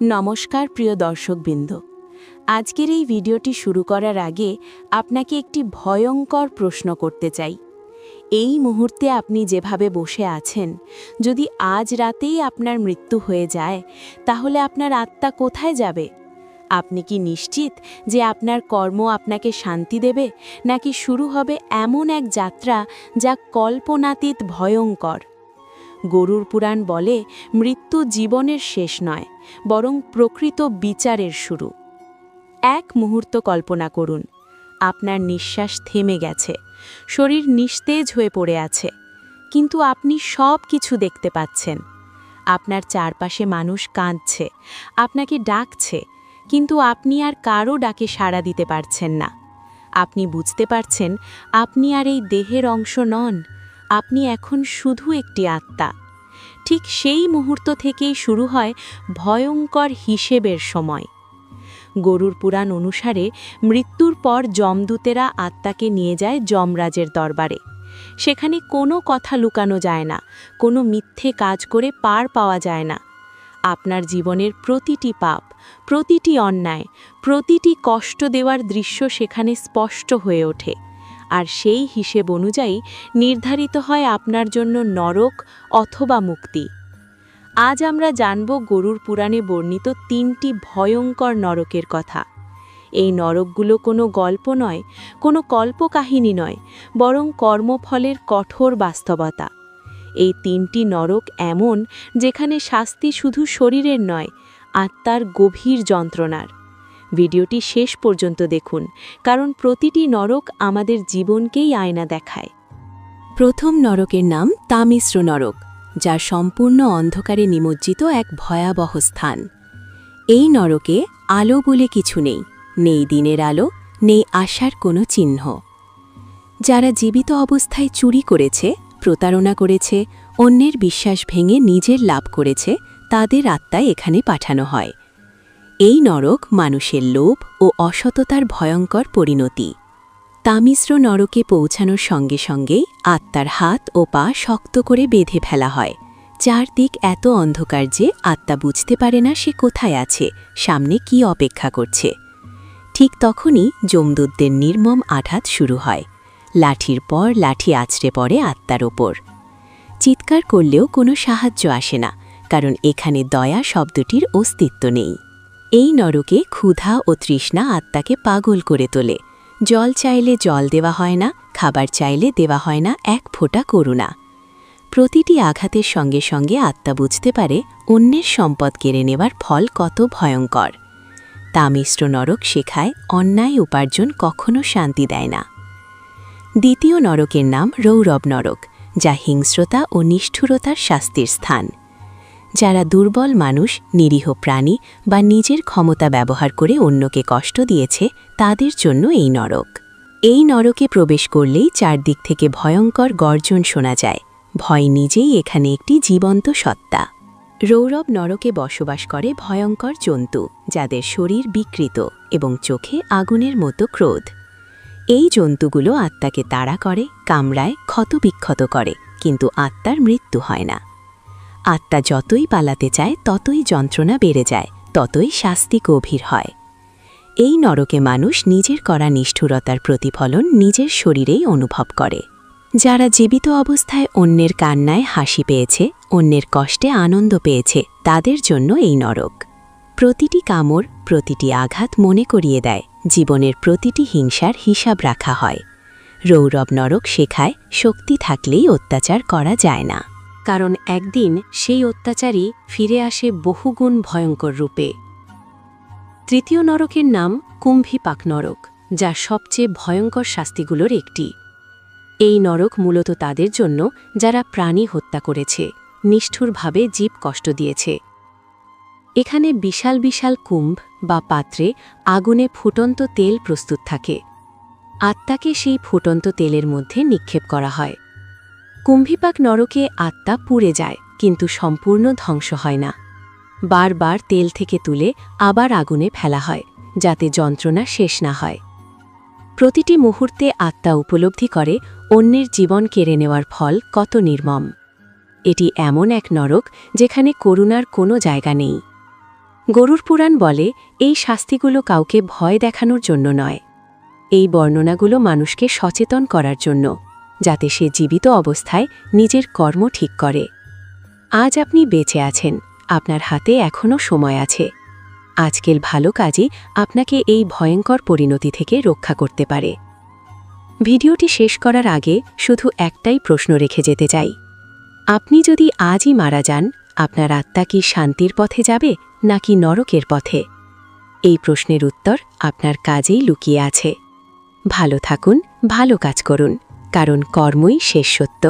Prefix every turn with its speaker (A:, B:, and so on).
A: নমস্কার প্রিয় দর্শকবৃন্দ। আজকের এই ভিডিওটি শুরু করার আগে আপনাকে একটি ভয়ঙ্কর প্রশ্ন করতে চাই। এই মুহূর্তে আপনি যেভাবে বসে আছেন, যদি আজ রাতেই আপনার মৃত্যু হয়ে যায়, তাহলে আপনার আত্মা কোথায় যাবে? আপনি কি নিশ্চিত যে আপনার কর্ম আপনাকে শান্তি দেবে, নাকি শুরু হবে এমন এক যাত্রা যা কল্পনাতীত ভয়ঙ্কর? গরুর পুরাণ বলে, মৃত্যু জীবনের শেষ নয়, বরং প্রকৃত বিচারের শুরু। এক মুহূর্ত কল্পনা করুন, আপনার নিঃশ্বাস থেমে গেছে, শরীর নিস্তেজ হয়ে পড়ে আছে, কিন্তু আপনি সব কিছু দেখতে পাচ্ছেন। আপনার চারপাশে মানুষ কাঁদছে, আপনাকে ডাকছে, কিন্তু আপনি আর কারো ডাকে সাড়া দিতে পারছেন না। আপনি বুঝতে পারছেন আপনি আর এই দেহের অংশ নন, আপনি এখন শুধু একটি আত্মা। ঠিক সেই মুহূর্ত থেকেই শুরু হয় ভয়ঙ্কর হিসেবের সময়। গরুর পুরাণ অনুসারে মৃত্যুর পর যমদূতেরা আত্মাকে নিয়ে যায় যমরাজের দরবারে। সেখানে কোনো কথা লুকানো যায় না, কোনো মিথ্যে কাজ করে পার পাওয়া যায় না। আপনার জীবনের প্রতিটি পাপ, প্রতিটি অন্যায়, প্রতিটি কষ্ট দেওয়ার দৃশ্য সেখানে স্পষ্ট হয়ে ওঠে। আর সেই হিসেব অনুযায়ী নির্ধারিত হয় আপনার জন্য নরক অথবা মুক্তি। আজ আমরা জানব গরুর পুরাণে বর্ণিত 3টি ভয়ঙ্কর নরকের কথা। এই নরকগুলো কোনো গল্প নয়, কোনো কল্পকাহিনী নয়, বরং কর্মফলের কঠোর বাস্তবতা। এই 3টি নরক এমন, যেখানে শাস্তি শুধু শরীরের নয়, আত্মার গভীর যন্ত্রণার। ভিডিওটি শেষ পর্যন্ত দেখুন, কারণ প্রতিটি নরক আমাদের জীবনকেই আয়না দেখায়। প্রথম নরকের নাম তামিশ্র নরক, যা সম্পূর্ণ অন্ধকারে নিমজ্জিত এক ভয়াবহ স্থান। এই নরকে আলো বলে কিছু নেই, নেই দিনের আলো, নেই আশার কোনো চিহ্ন। যারা জীবিত অবস্থায় চুরি করেছে, প্রতারণা করেছে, অন্যের বিশ্বাস ভেঙে নিজের লাভ করেছে, তাদের আত্মায় এখানে পাঠানো হয়। এই নরক মানুষের লোভ ও অসততার ভয়ঙ্কর পরিণতি। তামিশ্র নরকে পৌঁছানোর সঙ্গে সঙ্গেই আত্মার হাত ও পা শক্ত করে বেঁধে ফেলা হয়। চারদিক এত অন্ধকার যে আত্মা বুঝতে পারে না সে কোথায় আছে, সামনে কি অপেক্ষা করছে। ঠিক তখনই যমদূতদের নির্মম আঘাত শুরু হয়। লাঠির পর লাঠি আছড়ে পড়ে আত্মার ওপর। চিৎকার করলেও কোনো সাহায্য আসে না, কারণ এখানে দয়া শব্দটির অস্তিত্ব নেই। এই নরকে ক্ষুধা ও তৃষ্ণা আত্মাকে পাগল করে তোলে। জল চাইলে জল দেওয়া হয় না, খাবার চাইলে দেওয়া হয় না এক ফোঁটা করুণা। প্রতিটি আঘাতের সঙ্গে সঙ্গে আত্মা বুঝতে পারে অন্যের সম্পদ কেড়ে নেওয়ার ফল কত ভয়ঙ্কর। তামিশ্র নরক শেখায় অন্যায় উপার্জন কখনো শান্তি দেয় না। দ্বিতীয় নরকের নাম রৌরব নরক, যা হিংস্রতা ও নিষ্ঠুরতার শাস্তির স্থান। যারা দুর্বল মানুষ, নিরীহ প্রাণী বা নিজের ক্ষমতা ব্যবহার করে অন্যকে কষ্ট দিয়েছে, তাদের জন্য এই নরক। এই নরকে প্রবেশ করলেই চারদিক থেকে ভয়ঙ্কর গর্জন শোনা যায়। ভয় নিজেই এখানে একটি জীবন্ত সত্তা। রৌরব নরকে বসবাস করে ভয়ঙ্কর জন্তু, যাদের শরীর বিকৃত এবং চোখে আগুনের মতো ক্রোধ। এই জন্তুগুলো আত্মাকে তাড়া করে, কামড়ায়, ক্ষতবিক্ষত করে, কিন্তু আত্মার মৃত্যু হয় না। আত্মা যতই পালাতে চায় ততই যন্ত্রণা বেড়ে যায়, ততই শাস্তি গভীর হয়। এই নরকে মানুষ নিজের করা নিষ্ঠুরতার প্রতিফলন নিজের শরীরেই অনুভব করে। যারা জীবিত অবস্থায় অন্যের কান্নায় হাসি পেয়েছে, অন্যের কষ্টে আনন্দ পেয়েছে, তাদের জন্য এই নরক। প্রতিটি কামড়, প্রতিটি আঘাত মনে করিয়ে দেয় জীবনের প্রতিটি হিংসার হিসাব রাখা হয়। রৌরব নরক শেখায় শক্তি থাকলেই অত্যাচার করা যায় না, কারণ একদিন সেই অত্যাচারই ফিরে আসে বহুগুণ ভয়ঙ্কর রূপে। তৃতীয় নরকের নাম কুম্ভীপাক নরক, যা সবচেয়ে ভয়ঙ্কর শাস্তিগুলোর একটি। এই নরক মূলত তাদের জন্য যারা প্রাণী হত্যা করেছে, নিষ্ঠুরভাবে জীব কষ্ট দিয়েছে। এখানে বিশাল বিশাল কুম্ভ বা পাত্রে আগুনে ফুটন্ত তেল প্রস্তুত থাকে। আত্মাকে সেই ফুটন্ত তেলের মধ্যে নিক্ষেপ করা হয়। কুম্ভীপাক নরকে আত্মা পুড়ে যায়, কিন্তু সম্পূর্ণ ধ্বংস হয় না। বারবার তেল থেকে তুলে আবার আগুনে ফেলা হয়, যাতে যন্ত্রণা শেষ না হয়। প্রতিটি মুহূর্তে আত্মা উপলব্ধি করে অন্যের জীবন কেড়ে নেওয়ার ফল কত নির্মম। এটি এমন এক নরক যেখানে করুণার কোনো জায়গা নেই। গরুর পুরাণ বলে এই শাস্তিগুলো কাউকে ভয় দেখানোর জন্য নয়। এই বর্ণনাগুলো মানুষকে সচেতন করার জন্য, যাতে সে জীবিত অবস্থায় নিজের কর্ম ঠিক করে। আজ আপনি বেঁচে আছেন, আপনার হাতে এখনও সময় আছে। আজকের ভালো কাজই আপনাকে এই ভয়ঙ্কর পরিণতি থেকে রক্ষা করতে পারে। ভিডিওটি শেষ করার আগে শুধু একটাই প্রশ্ন রেখে যেতে চাই। আপনি যদি আজই মারা যান, আপনার আত্মা কি শান্তির পথে যাবে নাকি নরকের পথে? এই প্রশ্নের উত্তর আপনার কাজেই লুকিয়ে আছে। ভালো থাকুন, ভালো কাজ করুন, কারণ কর্মই শেষ সত্য।